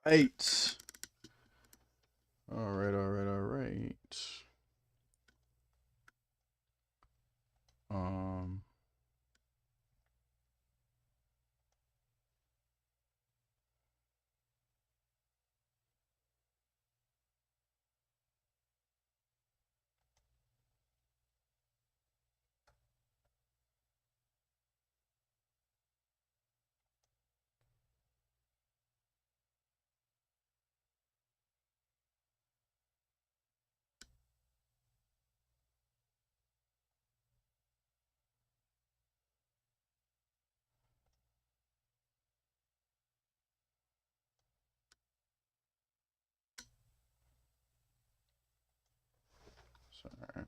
right. All right, all right, all right. Um, sorry.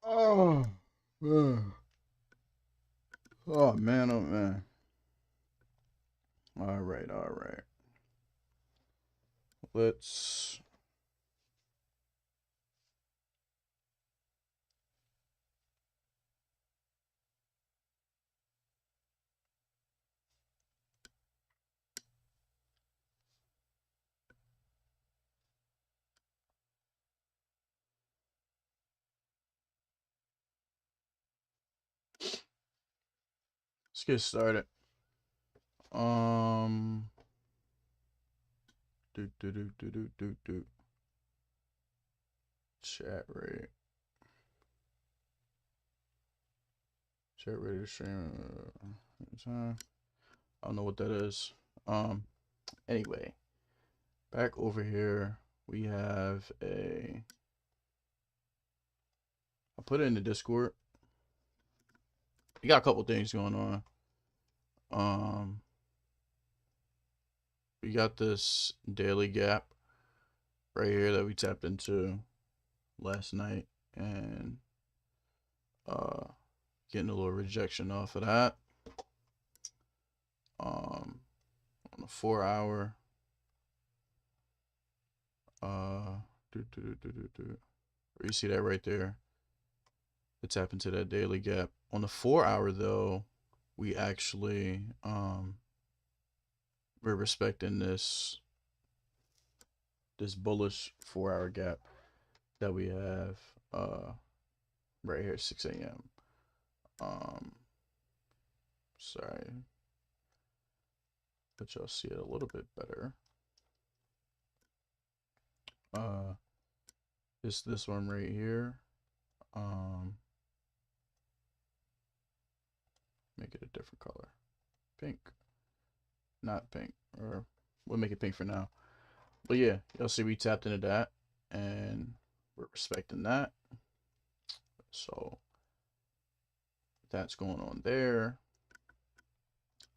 Oh, man. Oh man, oh man. All right, all right. Let's get started. Um, do. Chat rate. Chat rate to stream. Time. I don't know what that is. Anyway, back over here, we have a. I put it in the Discord. We got a couple things going on. Um, we got this daily gap right here that we tapped into last night, and uh, getting a little rejection off of that. On a 4 hour. Uh, you see that right there? It's happened to that daily gap. On the 4 hour though, we actually we're respecting this bullish 4 hour gap that we have right here at 6 a.m. Sorry, but y'all see it a little bit better. It's this one right here. Make it a different color. Pink. Not pink. Or we'll make it pink for now. But yeah, y'all see we tapped into that and we're respecting that. So that's going on there.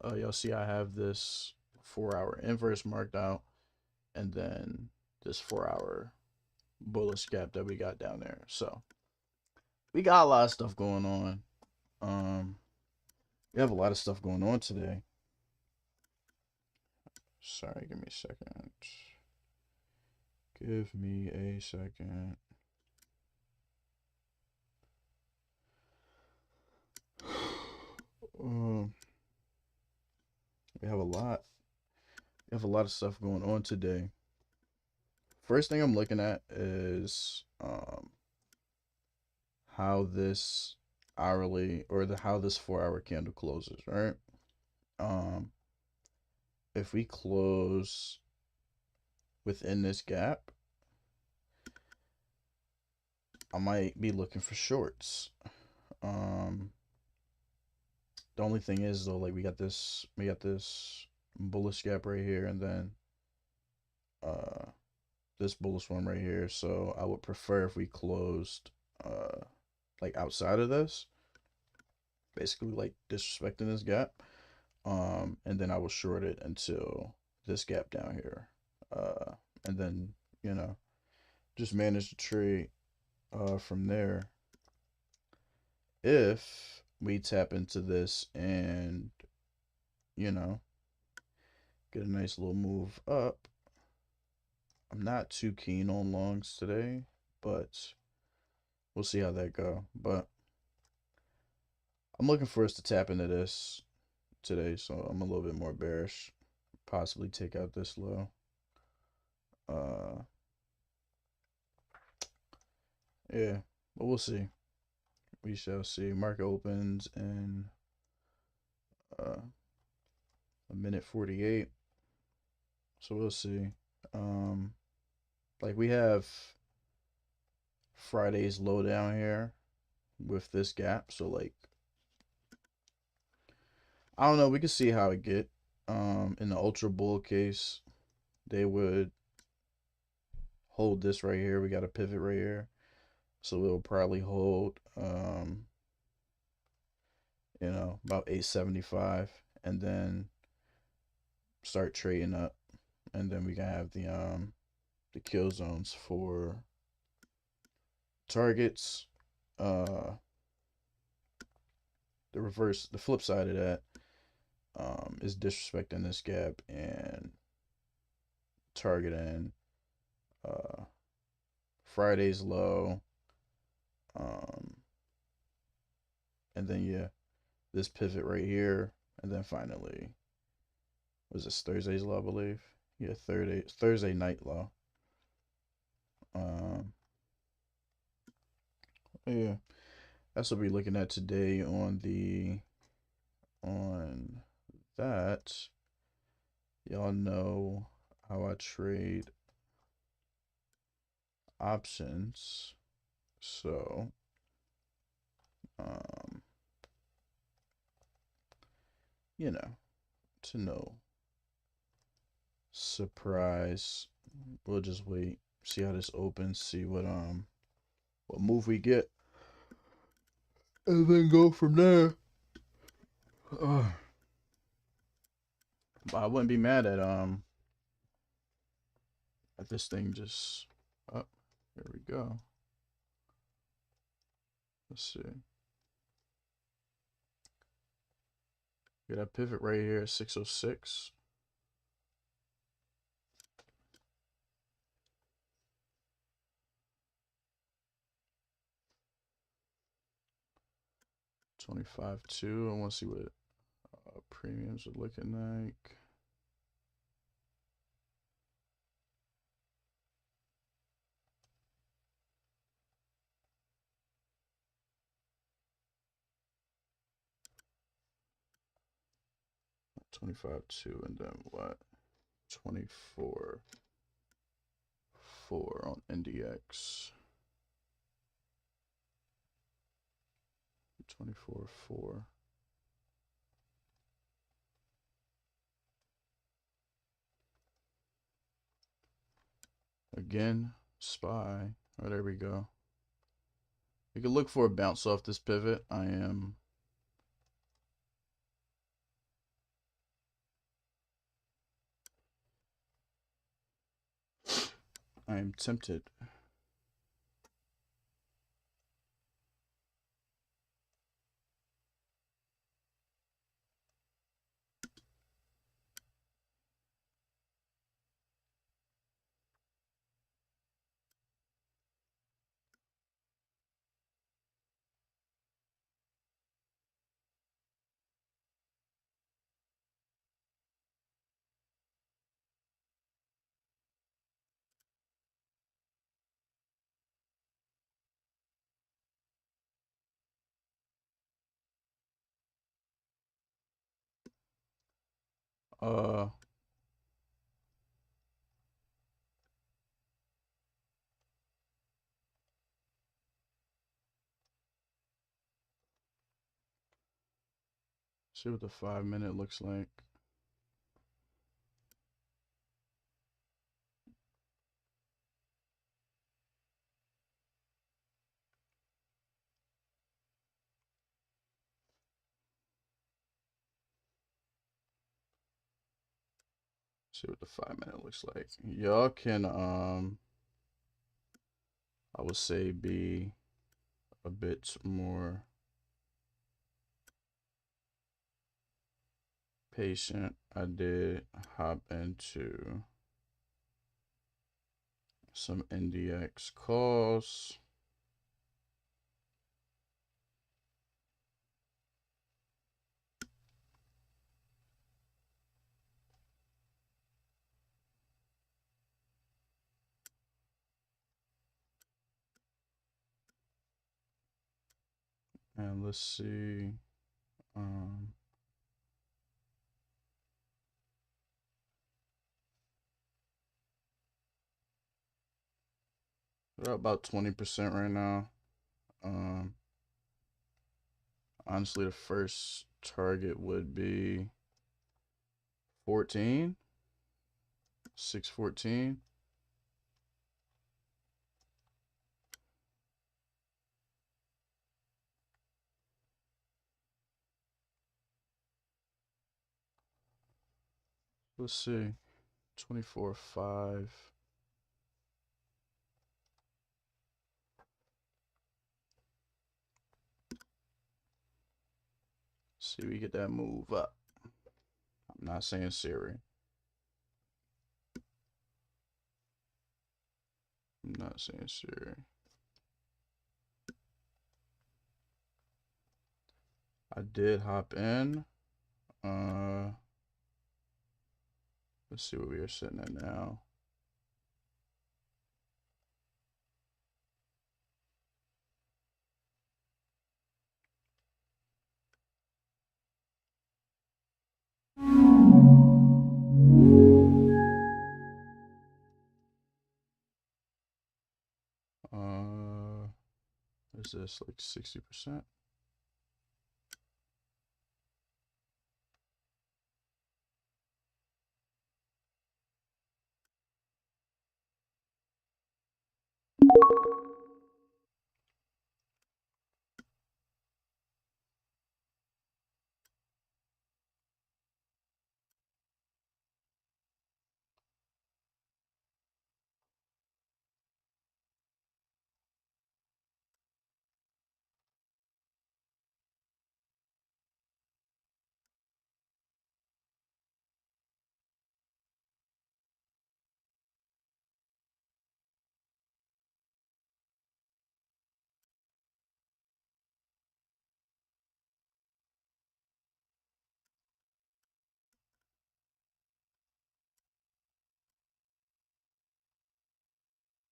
Y'all see I have this 4 hour inverse marked out and then this 4 hour bullish gap that we got down there. So we got a lot of stuff going on. We have a lot of stuff going on today. Sorry, give me a second. Give me a second. We have a lot. We have a lot of stuff going on today. First thing I'm looking at is how this hourly or how this 4-hour candle closes, right? If we close within this gap, I might be looking for shorts. The only thing is though, like we got this bullish gap right here, and then this bullish one right here. So I would prefer if we closed like outside of this, basically like disrespecting this gap. And then I will short it until this gap down here. And then, you know, just manage the trade from there. If we tap into this and, you know, get a nice little move up, I'm not too keen on longs today, but we'll see how that go. But I'm looking for us to tap into this today, so I'm a little bit more bearish. Possibly take out this low. Yeah, but we'll see. We shall see. Market opens in a minute 48, so we'll see. Like we have Friday's low down here with this gap, so like I don't know, we can see how it get. In the ultra bull case, they would hold this right here. We got a pivot right here, so it'll probably hold you know, about 875, and then start trading up, and then we can have the kill zones for targets. The flip side of that is disrespecting this gap and targeting Friday's low, and then yeah, this pivot right here, and then finally, was this Thursday's low, I believe? Yeah, Thursday night low. Yeah, that's what we're looking at today on that. Y'all know how I trade options, so you know, to no surprise, we'll just wait, see how this opens, see what move we get, and then go from there. But I wouldn't be mad at this thing just up. There we go. Let's see. Get that pivot right here at 606. $25.2. I want to see what premiums are looking like. $25.2, and then what? 24.4 on NDX. 24.4. Again, SPY. Oh, there we go. You can look for a bounce off this pivot. I am tempted. Uh, see what the 5-minute looks like. See what the 5-minute looks like. Y'all can I would say be a bit more patient. I did hop into some NDX calls. And let's see. They're about 20% right now. Honestly, the first target would be 14, 614. Let's see, 24.5. See, we get that move up. I'm not saying Siri. I'm not saying Siri. I did hop in. Let's see what we are sitting at now. Is this like 60%?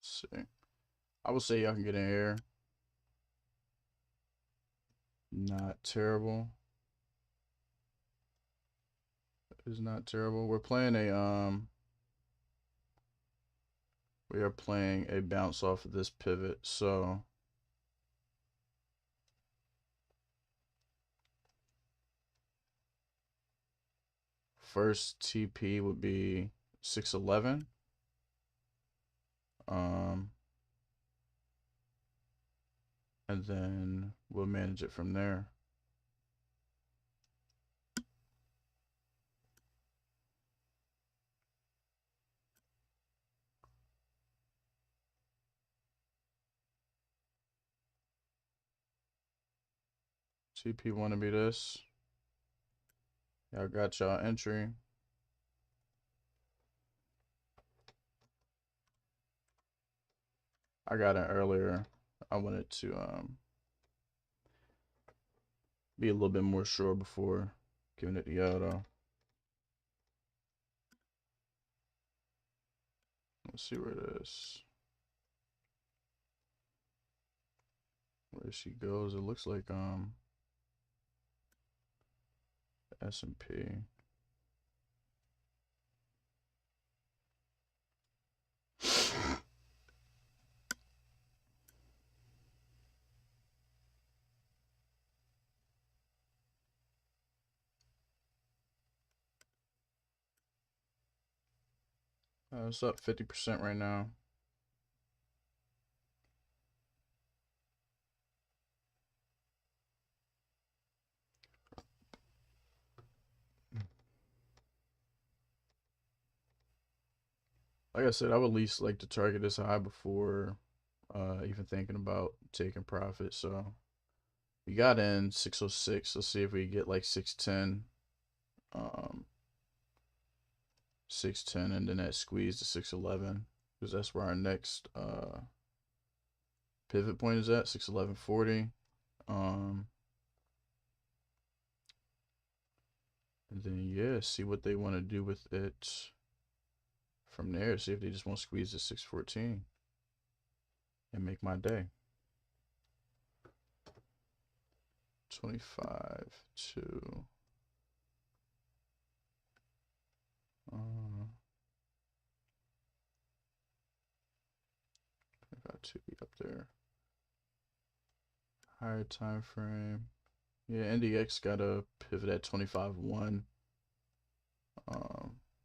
Let's see. I would say y'all can get in here. Not terrible. It's not terrible. We're playing a we are playing a bounce off of this pivot, so first TP would be 611. And then we'll manage it from there. TP want to be this. Y'all got y'all entry. I got it earlier. I wanted to be a little bit more sure before giving it to y'all though. Let's see where it is. Where she goes, it looks like S&P. It's up 50% right now. Like I said, I would at least like to target this high before even thinking about taking profit. So we got in 606. Let's see if we get like 610. 610 and then that squeeze to 611 because that's where our next pivot point is at 611.40. And then yeah, see what they want to do with it from there. See if they just want to squeeze to 614 and make my day. 25 to I got to be up there. Higher time frame. Yeah, NDX got a pivot at 25.1.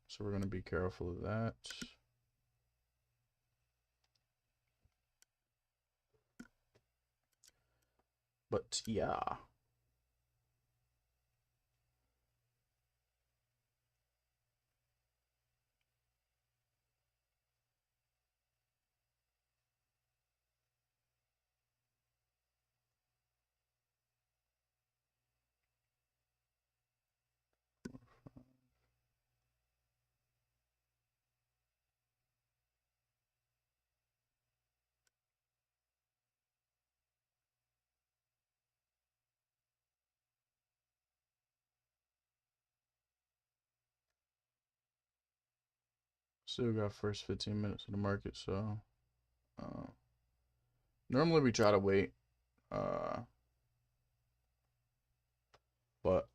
So we're gonna be careful of that. But yeah. Still got first 15 minutes of the market, so normally we try to wait, but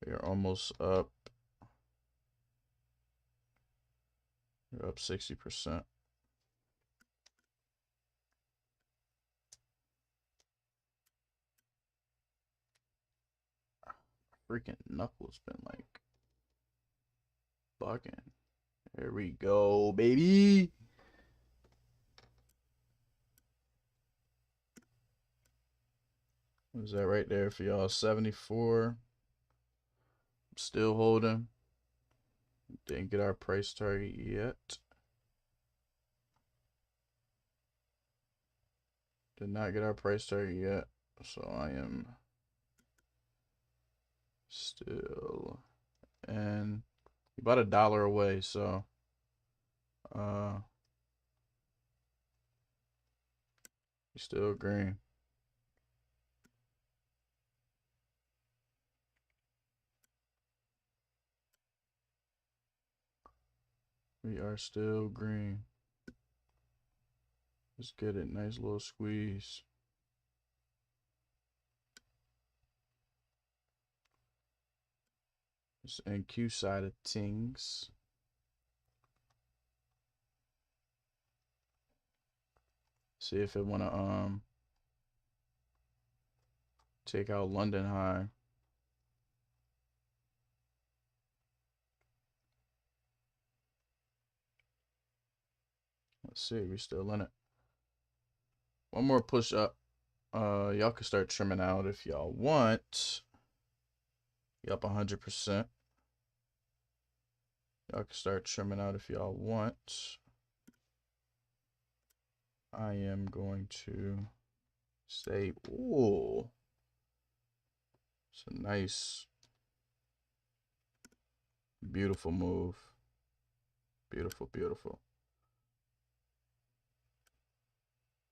we are almost up. We're up 60%. Freaking knuckles been like bugging. There we go, baby. What is that right there for y'all? 74. Still holding. Didn't get our price target yet. Did not get our price target yet. So I am still and about $1 away. So still green. We are still green. Let's get it. Nice little squeeze. This NQ side of things. See if it wanna take out London high. Let's see, we still in it. One more push up. Y'all can start trimming out if y'all want. You up 100%. Y'all can start trimming out if y'all want. I am going to say, ooh, it's a nice, beautiful move. Beautiful, beautiful.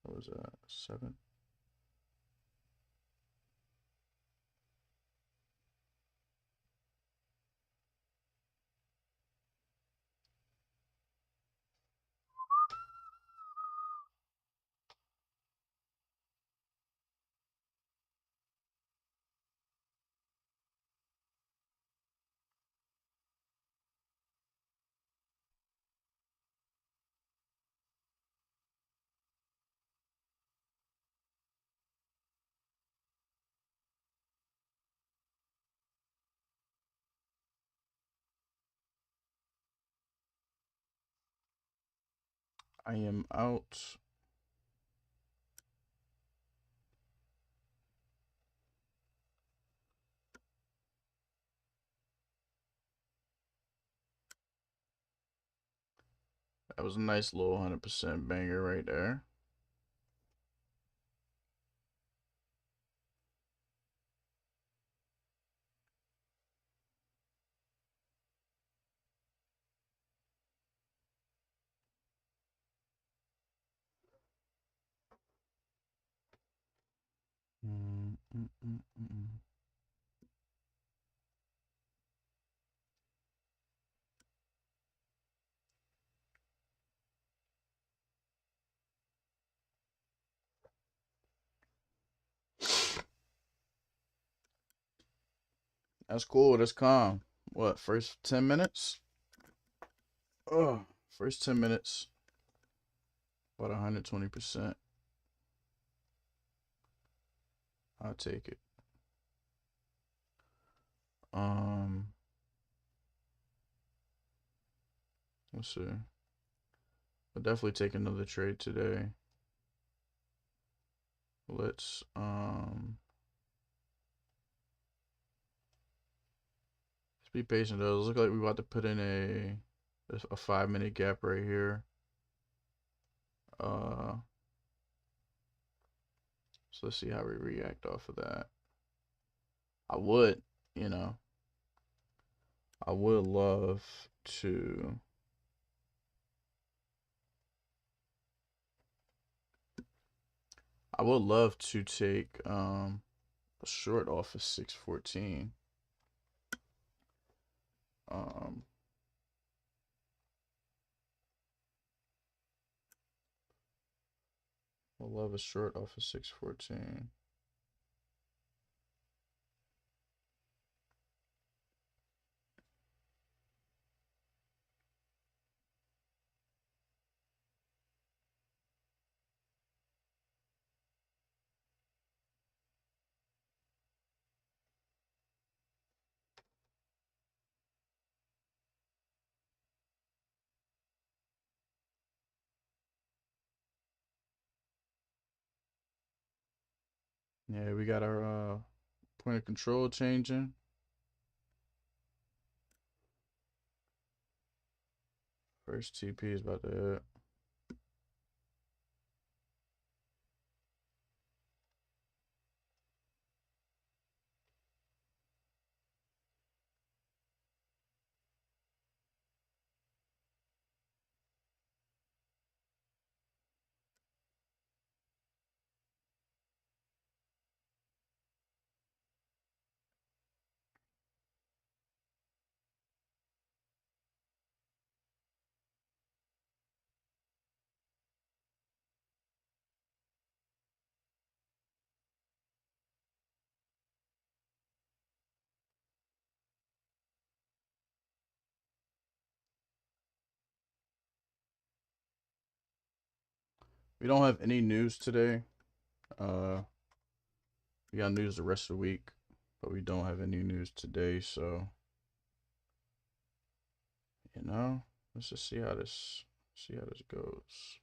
What was that? 7? I am out. That was a nice little 100% banger right there. That's cool. That's calm. What, first 10 minutes? Oh, first 10 minutes. About 120%. I'll take it. Let's see. I'll definitely take another trade today. Let's be patient though. It looks like we're about to put in a 5-minute gap right here. So let's see how we react off of that. I would, you know, I would love to take a short off of 614. I'll love a short off of 614. Yeah, we got our point of control changing. First TP is about to hit. We don't have any news today. We got news the rest of the week, but we don't have any news today. So, you know, let's just see how this goes.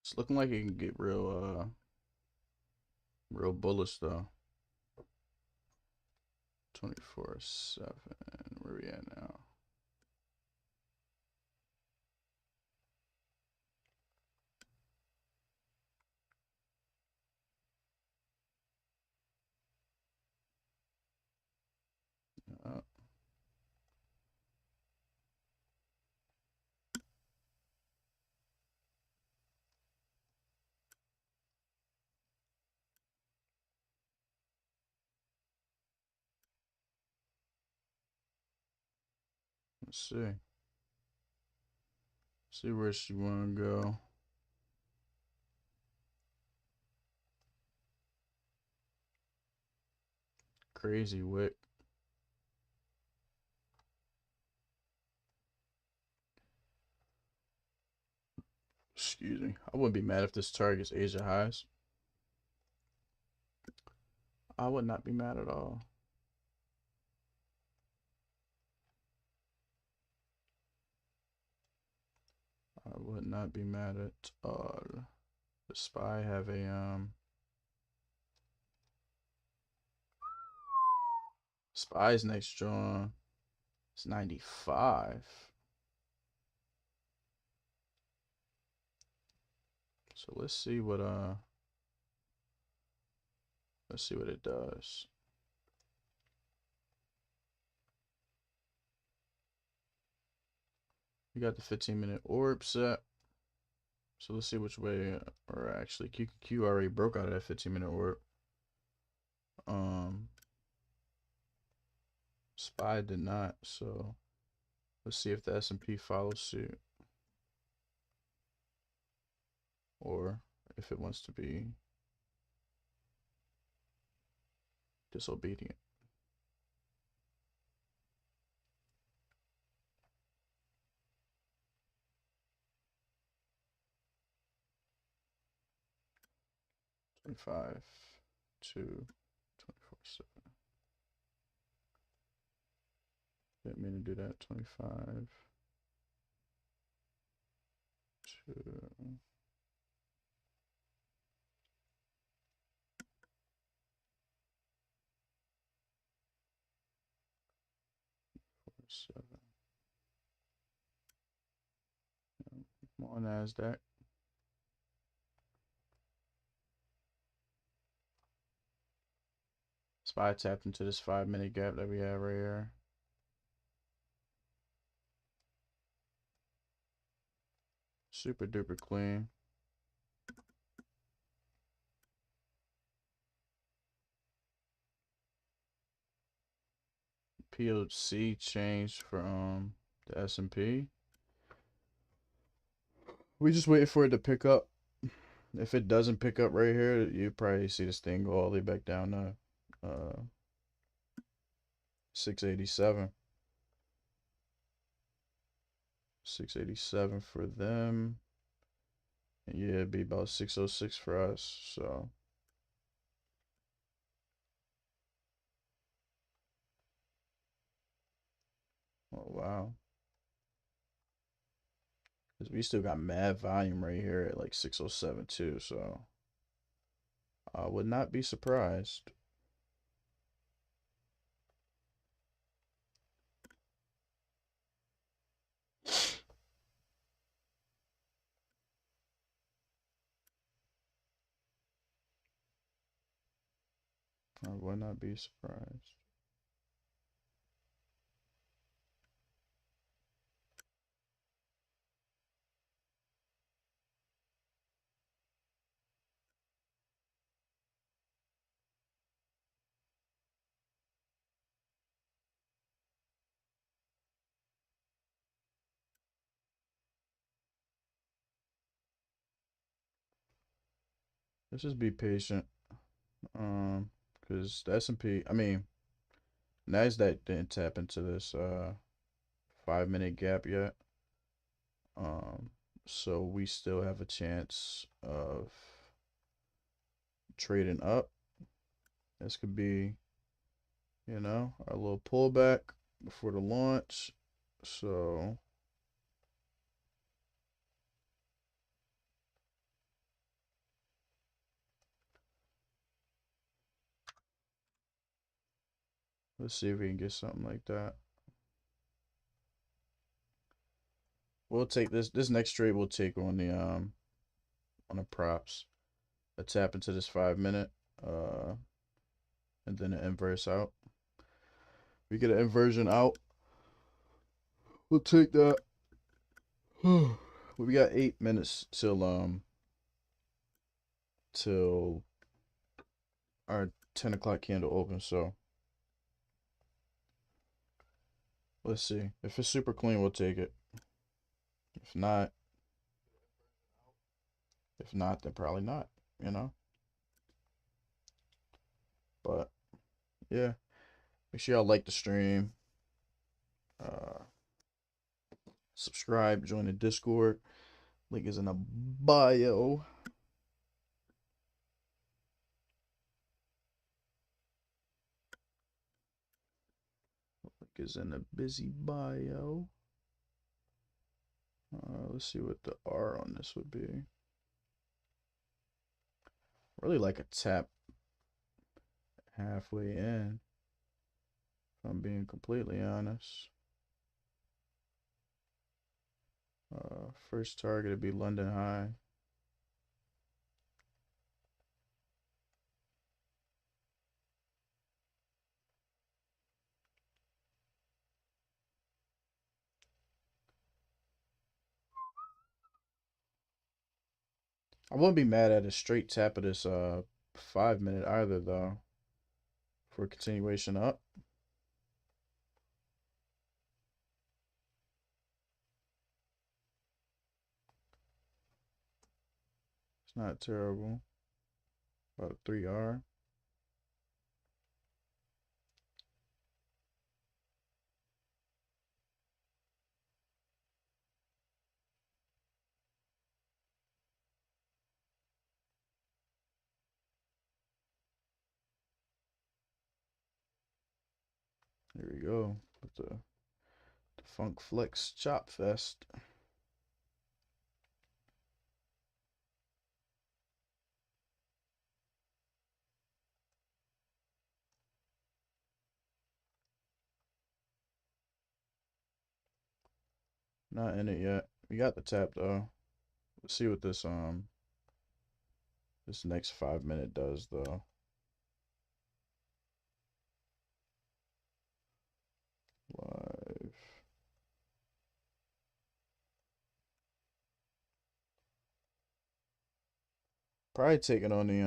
It's looking like it can get real bullish though. 24/7. Where we at now? Uh, Let's see. See where she want to go. Crazy wick. Excuse me. I wouldn't be mad if this targets Asia highs. I would not be mad at all. I would not be mad at all. The SPY have a SPY's next draw. It's 95. So let's see what it does. We got the 15-minute orb set. So let's see which way, or actually QQQ already broke out of that 15-minute orb. SPY did not, so let's see if the S&P follows suit. Or if it wants to be disobedient. $25 to 24/7. Didn't mean to do that. 25 to 7. Come on, NASDAQ. SPY tapped into this 5-minute gap that we have right here. Super duper clean. PLC changed from the S&P. We just waiting for it to pick up. If it doesn't pick up right here, you probably see this thing go all the way back down to 687. 687 for them. And yeah, it'd be about 606 for us. So oh wow. Because we still got mad volume right here at like 607 too, so I would not be surprised. I would not be surprised. Let's just be patient. Because the S&P, I mean, NASDAQ didn't tap into this 5-minute gap yet. So we still have a chance of trading up. This could be, you know, our little pullback before the launch. So let's see if we can get something like that. We'll take this next trade we'll take on the props. A tap into this 5-minute, and then an inverse out. We get an inversion out. We'll take that. We got 8 minutes till our 10 o'clock candle open, so Let's see. If it's super clean, we'll take it. If not, then probably not, you know? But yeah, make sure y'all like the stream. Subscribe, join the Discord. Link is in the bio. Link is in the busy bio. Let's see what the R on this would be. Really like a tap halfway in, if I'm being completely honest. First target would be London High. I wouldn't be mad at a straight tap of this 5 minute either though, for a continuation up. It's not terrible. About a 3R. Here we go with the Funk Flex Chop Fest. Not in it yet. We got the tap though. Let's see what this next 5 minute does though. Live. Probably take it on the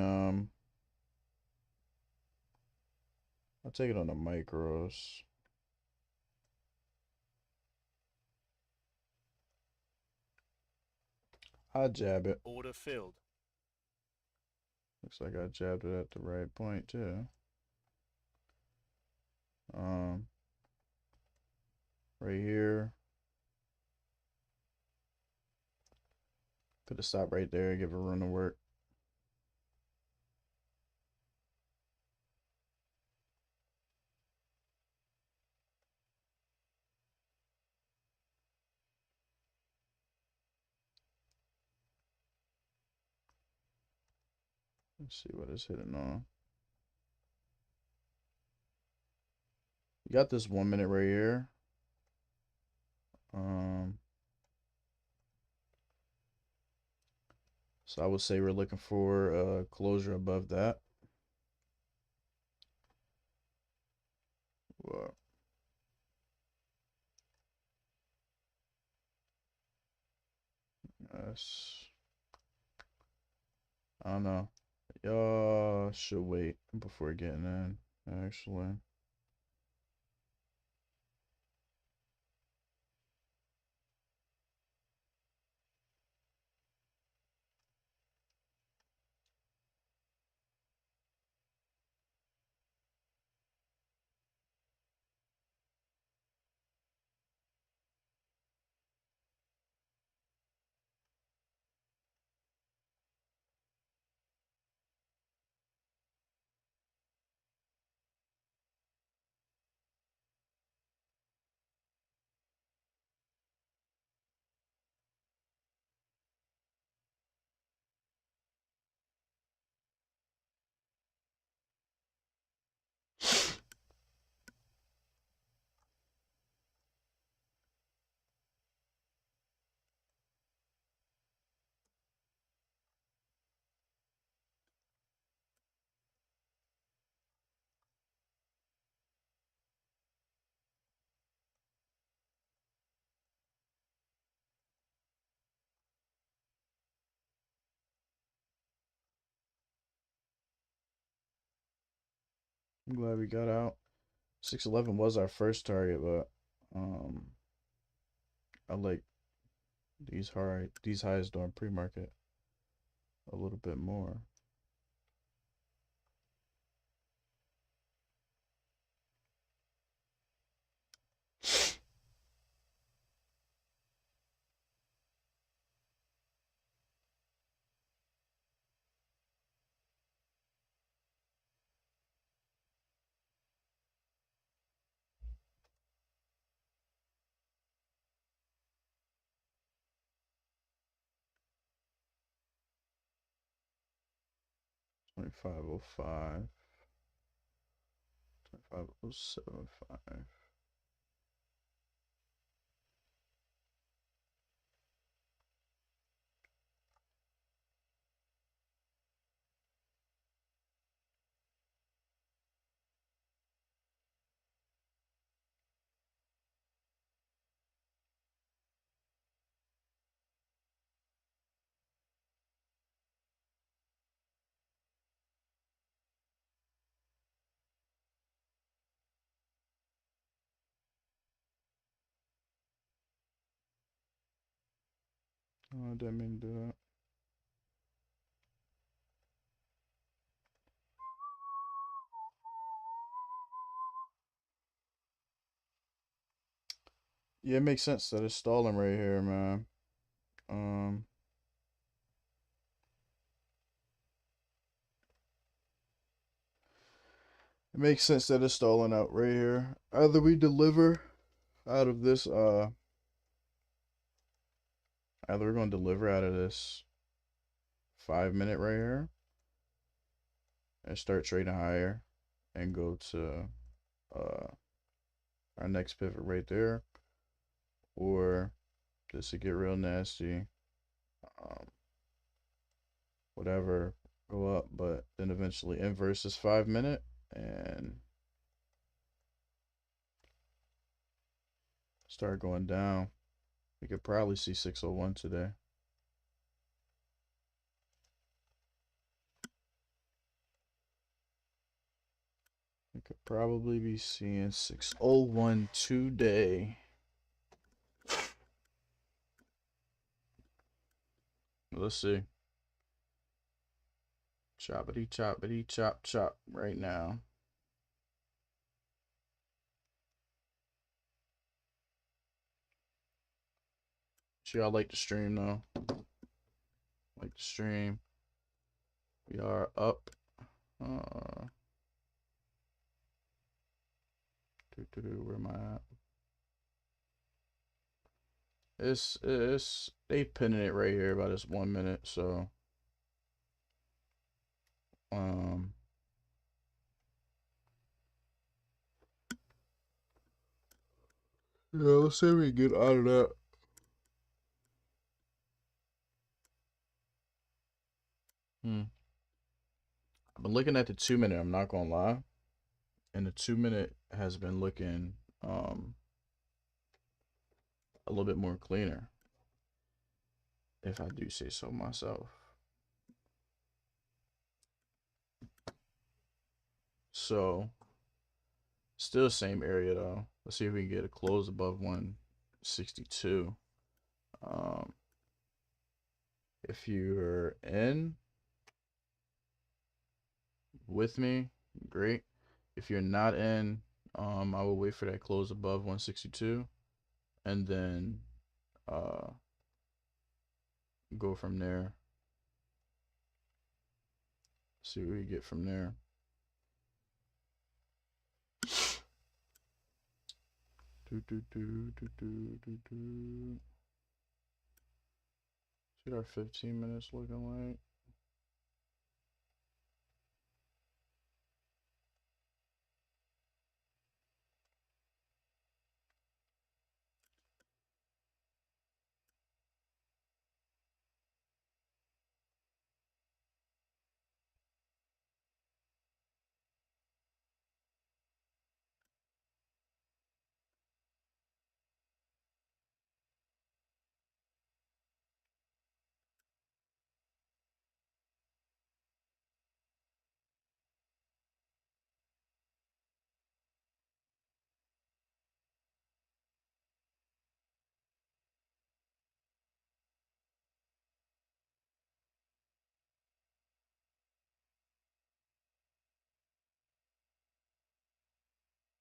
I'll take it on the micros. I jab it. Order filled. Looks like I jabbed it at the right point too. Right here. Put a stop right there, give a run to work. Let's see what it's hitting on. You got this 1 minute right here. So I would say we're looking for a closure above that. What? Yes. I don't know. Y'all should wait before getting in, actually. I'm glad we got out. 611 was our first target, but Um, I like these highs during pre-market a little bit more. $25.05, $25.075. Oh, I didn't mean to do that. Yeah, it makes sense that it's stalling right here, man. Um, it makes sense that it's stalling out right here. Either we deliver out of this, either we're gonna deliver out of this 5 minute right here and start trading higher and go to uh our next pivot right there, or this would get real nasty. Um, whatever, go up, but then eventually inverse this 5 minute and start going down. We could probably see 601 today. We could probably be seeing 601 today. Let's see. Choppity choppity chop chop right now. Sure, y'all like the stream though. Like the stream. We are up. Where am I at? It's they pinning it right here about this 1 minute, so um yeah, let's see if we get out of that. I've been looking at the 2 minute, I'm not gonna lie. And the 2 minute has been looking a little bit more cleaner, if I do say so myself. So still same area though. Let's see if we can get a close above 162. If you're in with me, great. If you're not in, I will wait for that close above 162 and then go from there. See what we get from there. See our 15 minutes looking like.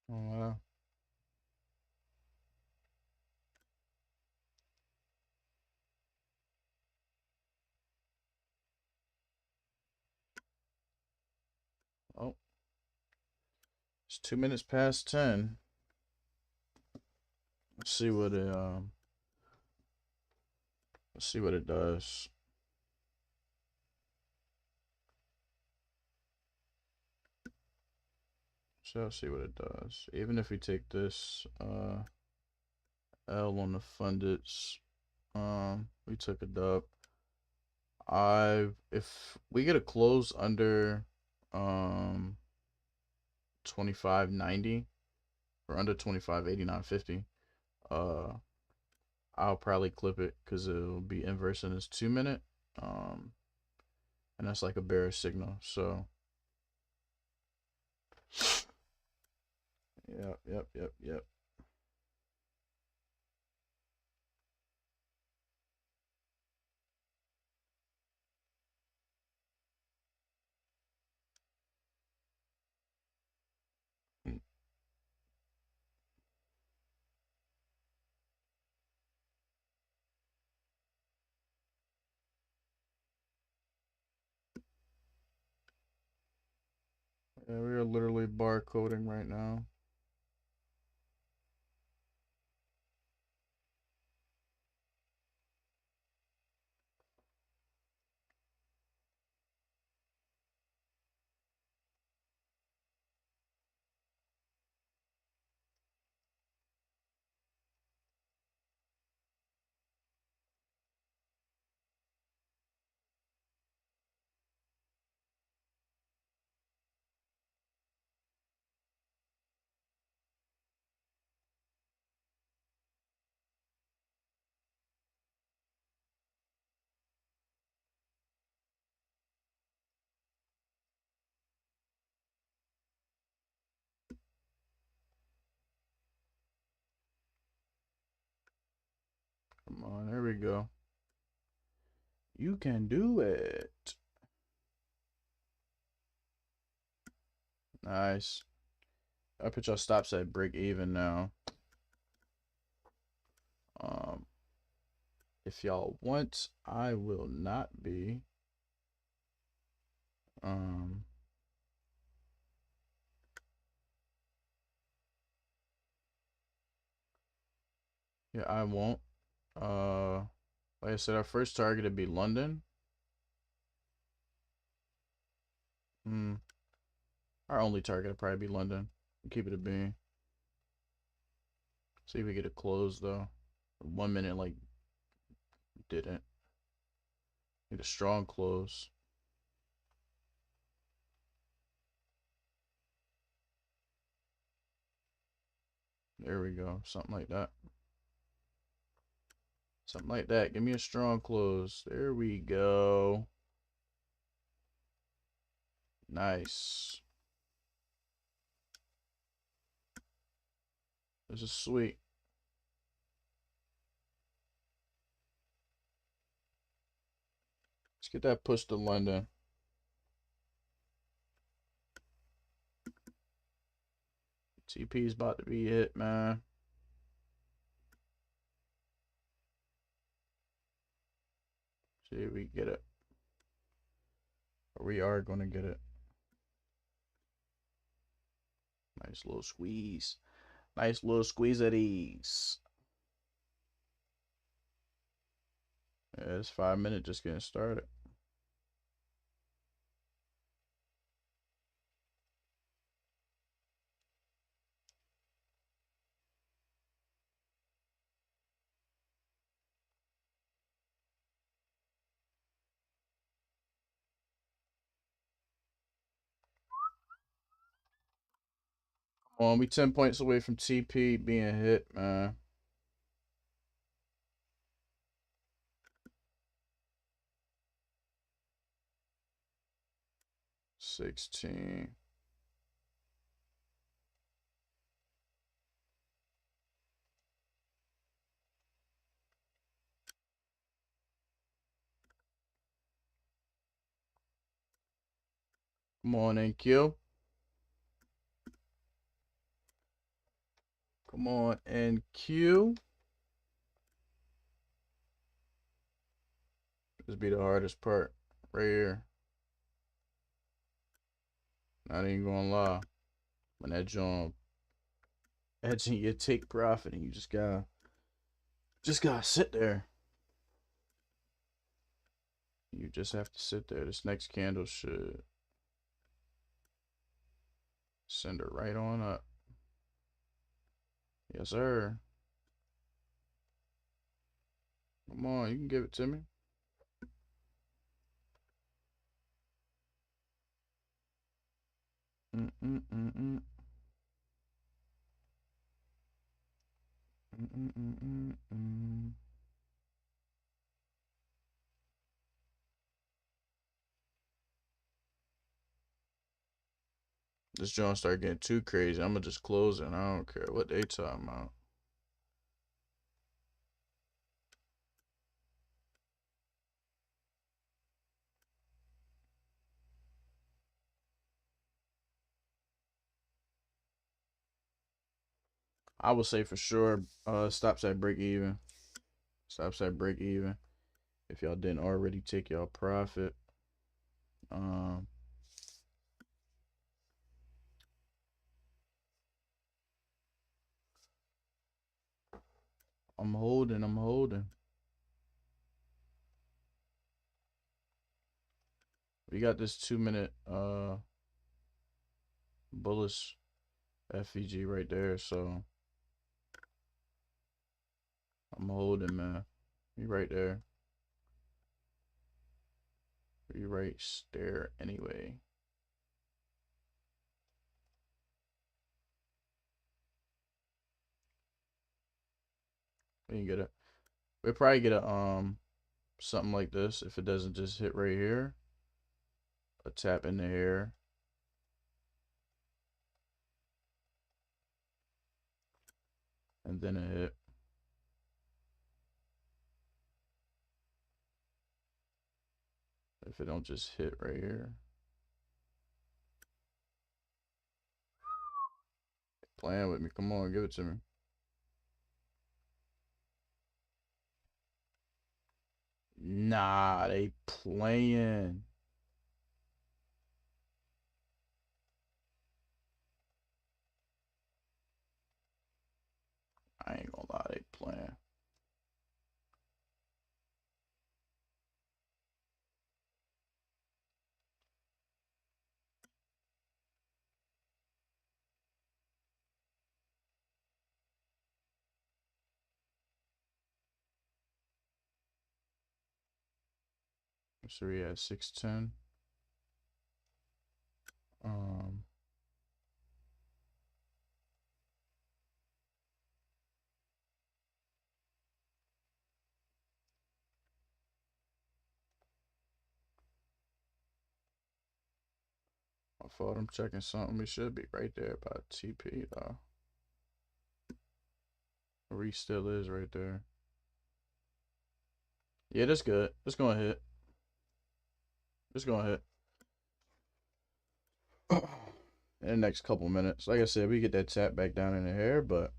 Oh, wow. Oh, it's 2 minutes past 10. Let's see what it let's see what it does. So I'll see what it does. Even if we take this L on the fundeds, we took a dub. If we get a close under 25.90 or under 25.89.50, uh I'll probably clip it because it'll be inverse in this 2 minute. Um and that's like a bearish signal. So yep. Yeah, we are literally barcoding right now. Come on, there we go. You can do it. Nice. I put y'all stops at break even now. Um, if y'all want, I will not be. Um, yeah, I won't. Like I said, our first target would be London. Our only target would probably be London. Keep it a bean. See if we get a close though. 1 minute like didn't. Need a strong close. There we go. Something like that. Something like that. Give me a strong close. There we go. Nice. This is sweet. Let's get that push to London. TP's about to be hit, man. See if we get it. We are going to get it. Nice little squeeze. Nice little squeeze at ease. Yeah, it's 5 minutes just getting started. We 10 points away from TP being hit, man. 16. Come on, NQ. Come on, NQ. This be the hardest part right here. Not even gonna lie. When that joint edging your take profit and you just gotta sit there. You just have to sit there. This next candle should send it right on up. Yes, sir. Come on, you can give it to me. Mm-mm-mm-mm. Mm-mm-mm-mm-mm. This joint start getting too crazy. I'm gonna just close it. I don't care what they talking about. I would say for sure, stops at break even. Stops at break even. If y'all didn't already take y'all profit. Um, I'm holding. I'm holding. We got this 2 minute bullish FEG right there, so I'm holding, man. We right there. We right there anyway. We can get it. We probably get a something like this if it doesn't just hit right here. A tap in the air. And then a hit. If it don't just hit right here. Playing with me. Come on, give it to me. Nah, they playing. I ain't gonna lie, they playing. So we at 610. Um, I thought I'm checking something. We should be right there by TP though. Where he still is right there. Yeah, that's good. It's gonna hit. It's gonna hit. In the next couple minutes. Like I said, we get that tap back down in the hair, but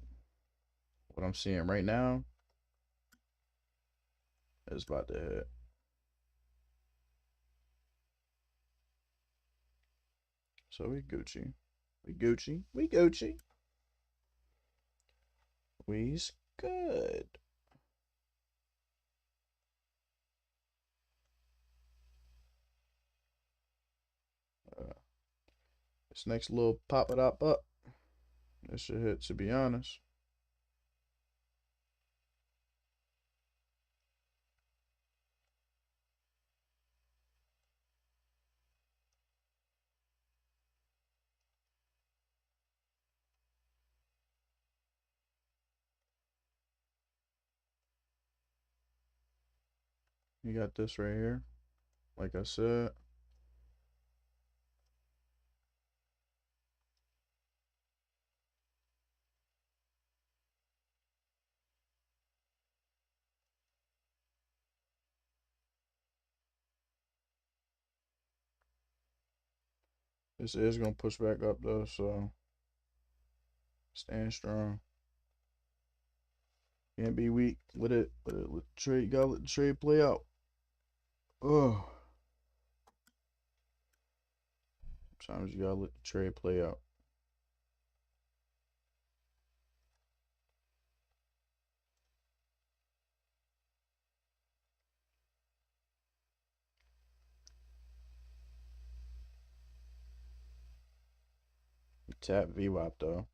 what I'm seeing right now is about to hit. So we Gucci. We Gucci. We Gucci. We's good. This next little pop it up. This should hit, to be honest. You got this right here. Like I said. This is gonna push back up though, so stand strong. Can't be weak with it. Let the trade, gotta let the trade play out. Oh, sometimes you gotta let the trade play out. Tap VWAP though.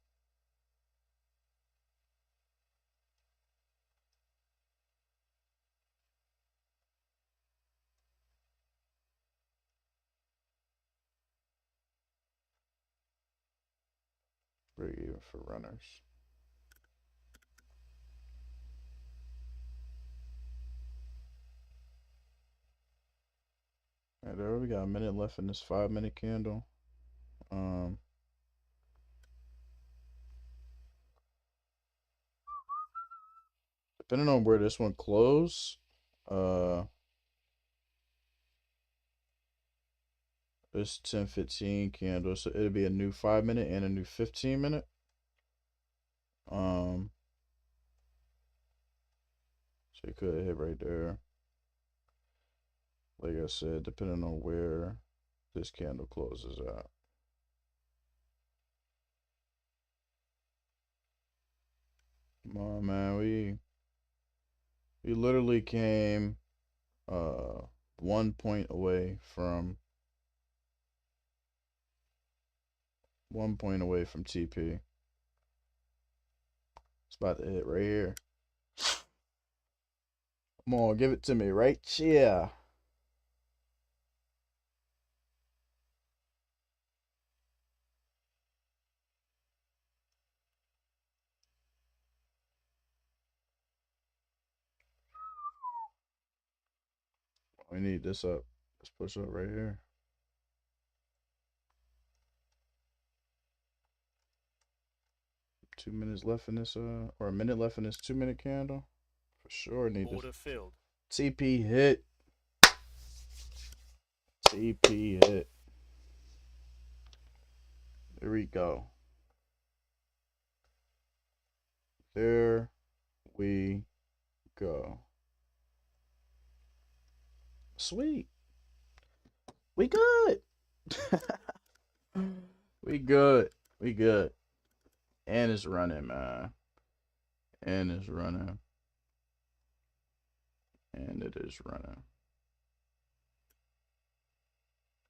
Break even for runners. Alright, there we got a minute left in this 5-minute candle. Depending on where this one close, it's 10-15 candle, so it'll be a new 5-minute and a new 15-minute. So you could hit right there. Like I said, depending on where this candle closes out. Come on, man. We literally came 1 point away from 1 point away from TP. It's about to hit right here. Come on, give it to me right here. We need this up. Let's push up right here. Two minutes left in this or a minute left in this 2-minute candle. For sure need this. Order filled. TP hit. TP hit. There we go. There we go. Sweet. We good. We good. We good. And it's running, man. And it's running. And it is running.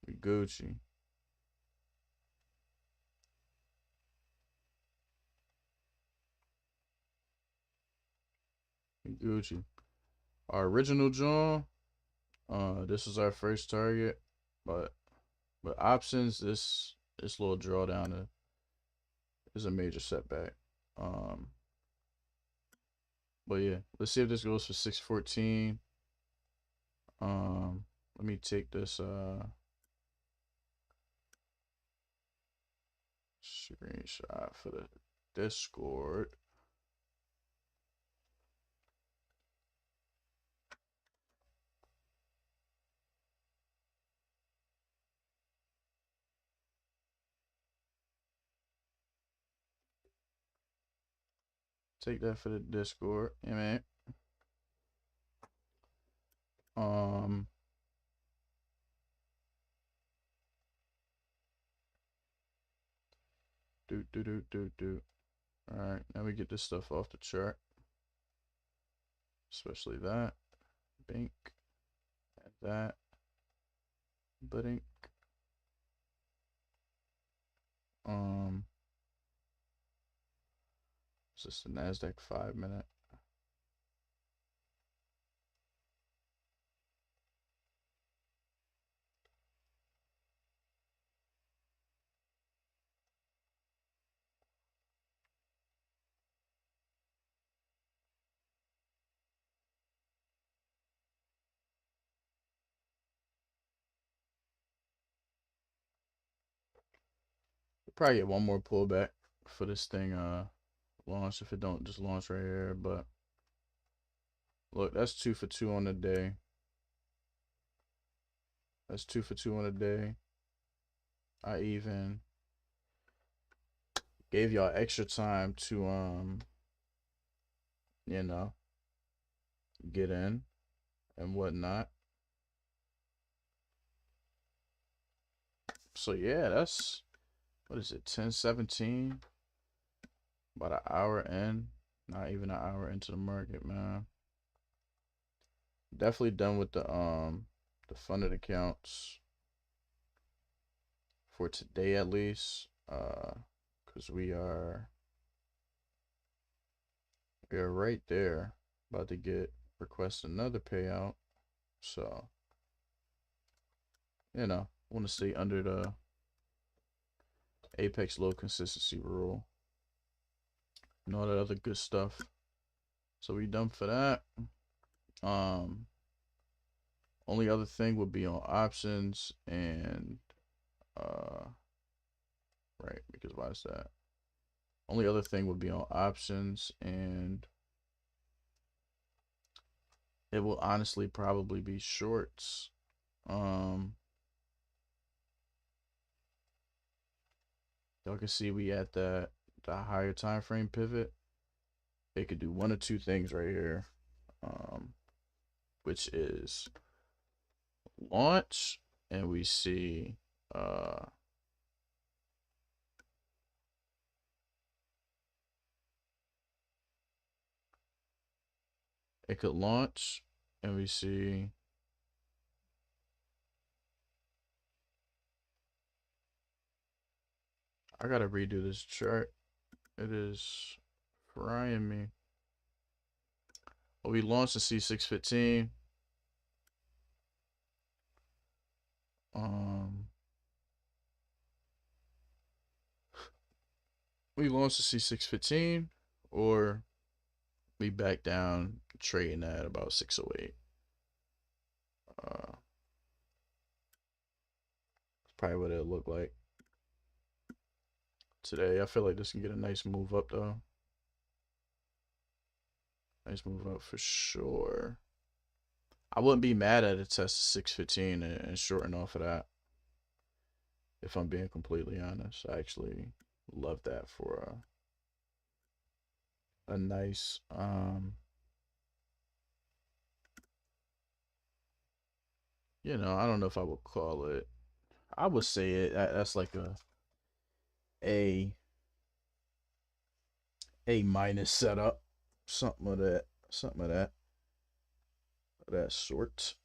We Gucci. We Gucci. Our original John. This is our first target, but options, this little drawdown is a major setback. But yeah, let's see if this goes for 614. Let me take this screenshot for the Discord. Take that for the Discord. Yeah, man. Do. All right, now we get this stuff off the chart, especially that Bink and that Buddink. Is this the NASDAQ 5-minute? We'll probably get one more pullback for this thing launch if it don't just launch right here. But look, that's 2 for 2 on the day. That's 2 for 2 on the day. I even gave y'all extra time to you know, get in and whatnot. So yeah, that's what is it, 10:17? About an hour in. Not even an hour into the market, man. Definitely done with the funded accounts for today at least. Cause we are right there. About to request another payout. So, want to stay under the apex low consistency rule and all that other good stuff. So we done for that. Um, only other thing would be on options and right, because why is that? Only other thing would be on options, and it will honestly probably be shorts. Um, y'all can see we at the higher time frame pivot. It could do one or two things right here, which is launch, and we see it could launch, and we see I gotta redo this chart. It is frying me. Well, we launched the C615. We launched the C615, or we back down trading at about 608. That's probably what it'll look like today. I feel like this can get a nice move up though. Nice move up for sure. I wouldn't be mad at a test of 615 and shorting off of that. If I'm being completely honest, I actually love that for a nice I don't know if I would call it. I would say that's like a minus setup, something of that sort.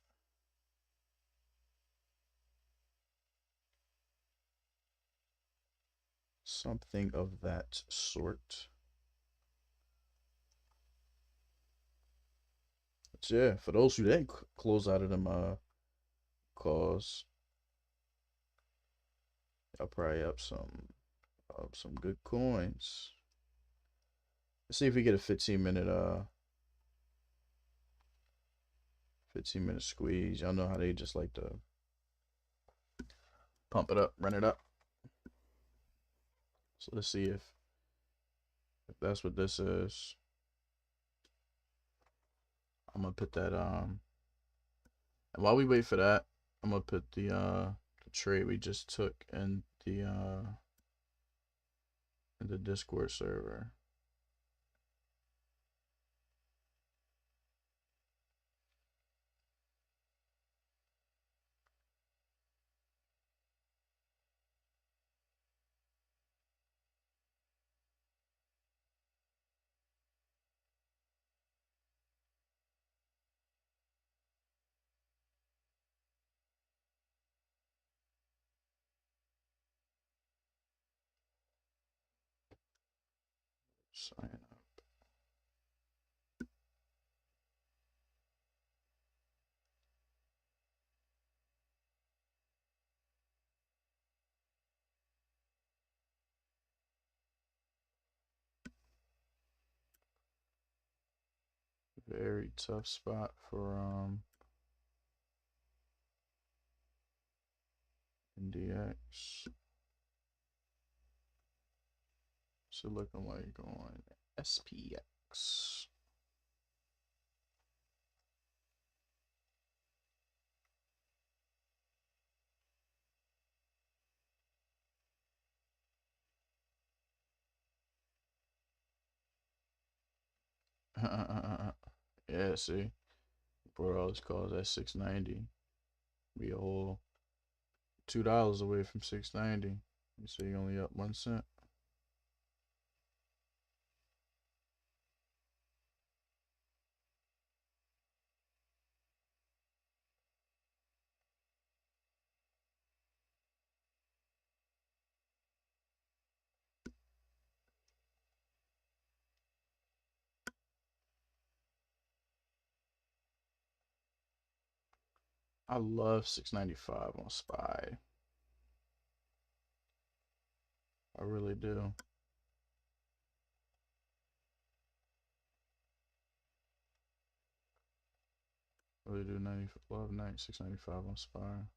Something of that sort. But yeah, for those who didn't close out of them calls, I'll probably up some good coins. Let's see if we get a 15-minute squeeze. Y'all know how they just like to pump it up, run it up. So let's see if that's what this is. I'm gonna put that and while we wait for that, I'm gonna put the trade we just took in the Discord server. Sign up. Very tough spot for NDX. So looking like on SPX. Yeah, see, brought all his calls at 690. Be a whole $2 away from 690. You see, you only up 1 cent. I love 695 on SPY. I really do. Really do love 695 on SPY.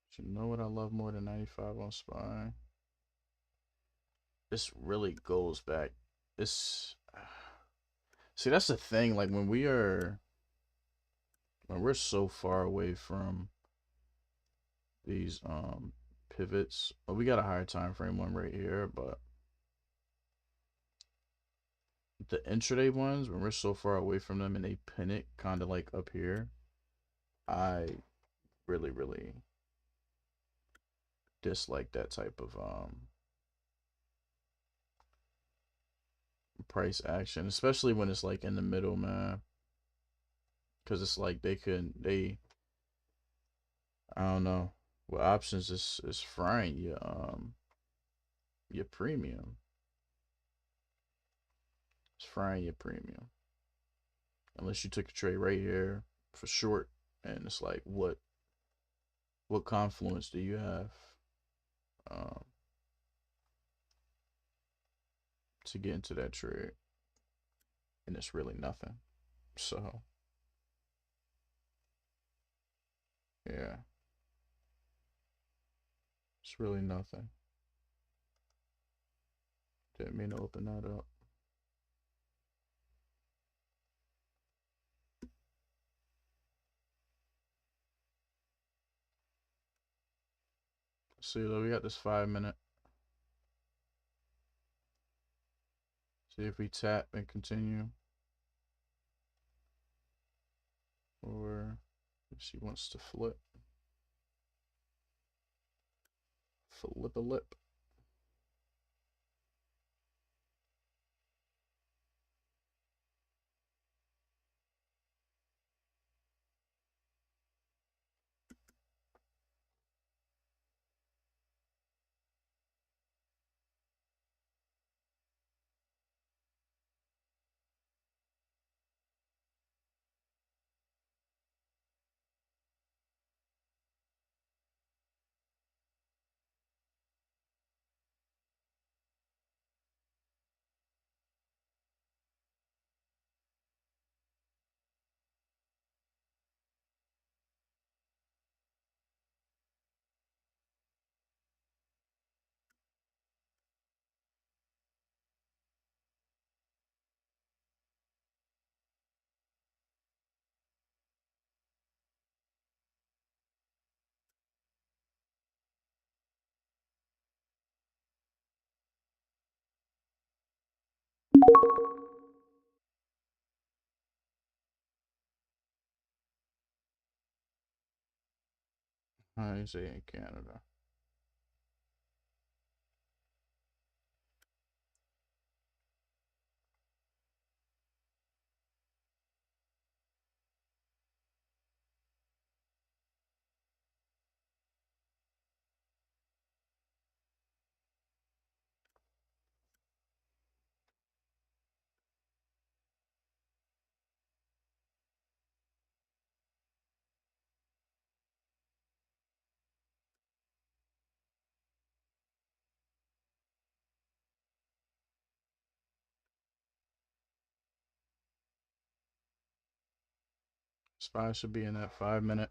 But you know what I love more than 95 on SPY? This really goes back. This see, that's the thing. Like when we're so far away from these pivots. Well, we got a higher time frame one right here, but the intraday ones, when we're so far away from them and they pin it kind of like up here, I really, really dislike that type of price action, especially when it's like in the middle, man. Because it's like I don't know. Well, options is frying your premium. It's frying your premium. Unless you took a trade right here for short, and it's like what confluence do you have um to get into that trade? And it's really nothing. So yeah, it's really nothing. Didn't mean to open that up. See, we got this 5 minute. See if we tap and continue, or if she wants to flip a lip. I say in Canada. SPY should be in that 5 minute.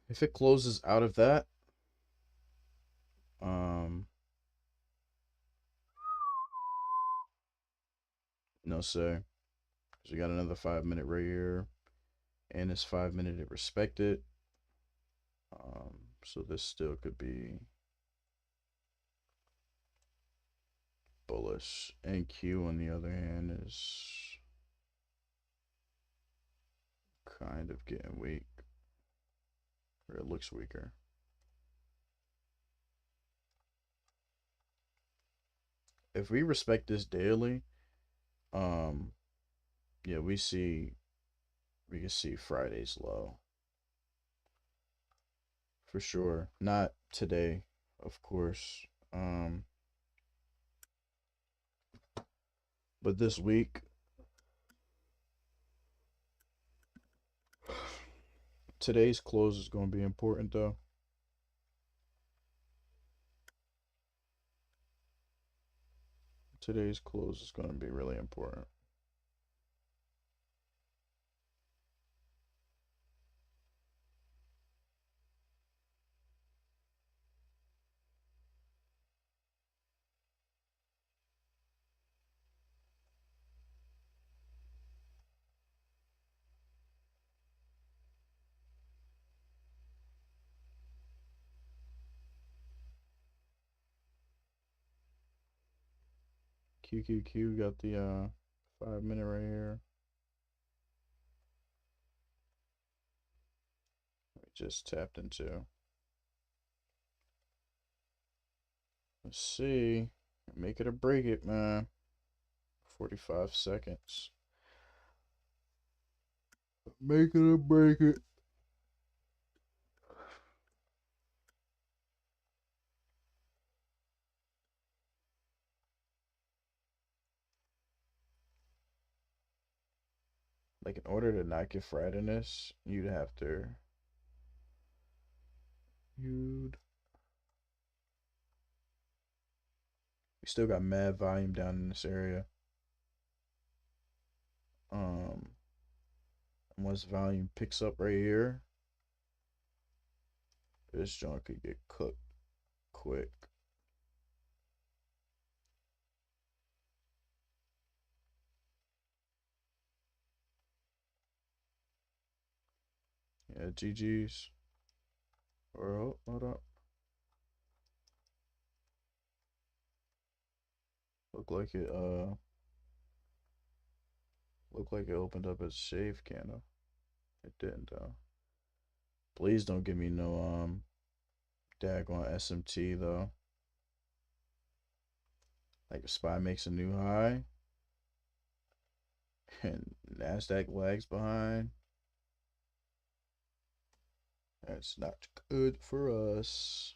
If it closes out of that, no sir. So we got another 5 minute right here, and this 5 minute it respected. So this still could be bullish. NQ on the other hand is kind of getting weak, or it looks weaker. If we respect this daily, yeah, we can see Friday's low for sure. Not today, of course. But this week, today's close is going to be important though. Today's close is going to be really important. QQQ got the 5 minute right here. We just tapped into. Let's see. Make it or break it, man. 45 seconds. Make it or break it. Like, in order to not get fried in this, you'd have to. We still got mad volume down in this area. Once volume picks up right here, this joint could get cooked quick. Yeah, GG's. Or hold up. Look like it opened up as a shave candle. It didn't though. Please don't give me no daggone SMT though. Like a SPY makes a new high and NASDAQ lags behind. That's not good for us.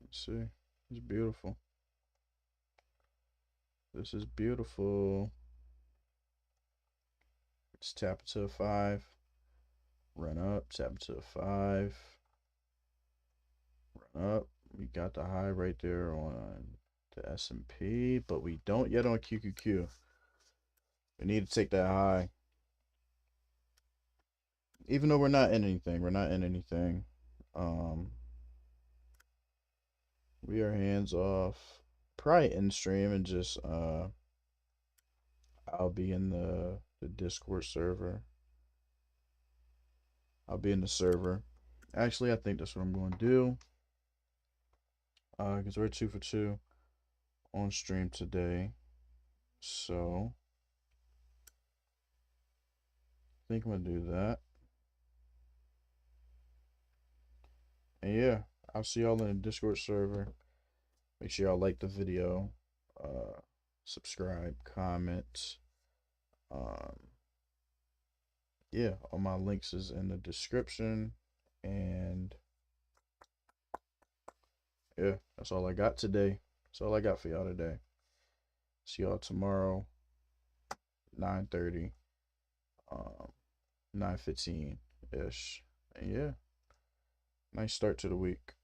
Let's see. It's beautiful. This is beautiful. Let's tap into a 5. Run up, tap into a 5. Run up. We got the high right there on the S&P, but we don't yet on QQQ. We need to take that high. Even though we're not in anything. We are hands off. Probably in stream and just I'll be in the Discord server. I'll be in the server. Actually, I think that's what I'm going to do. Because we're 2 for 2 on stream today. So I think I'm going to do that. And yeah, I'll see y'all in the Discord server. Make sure y'all like the video, subscribe, comment. Um, yeah, all my links is in the description. And yeah, that's all I got today. That's all I got for y'all today. See y'all tomorrow, 9:30, 9:15 ish. And yeah, nice start to the week.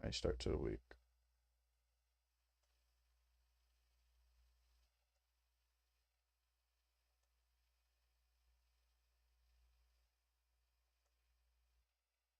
Nice start to the week.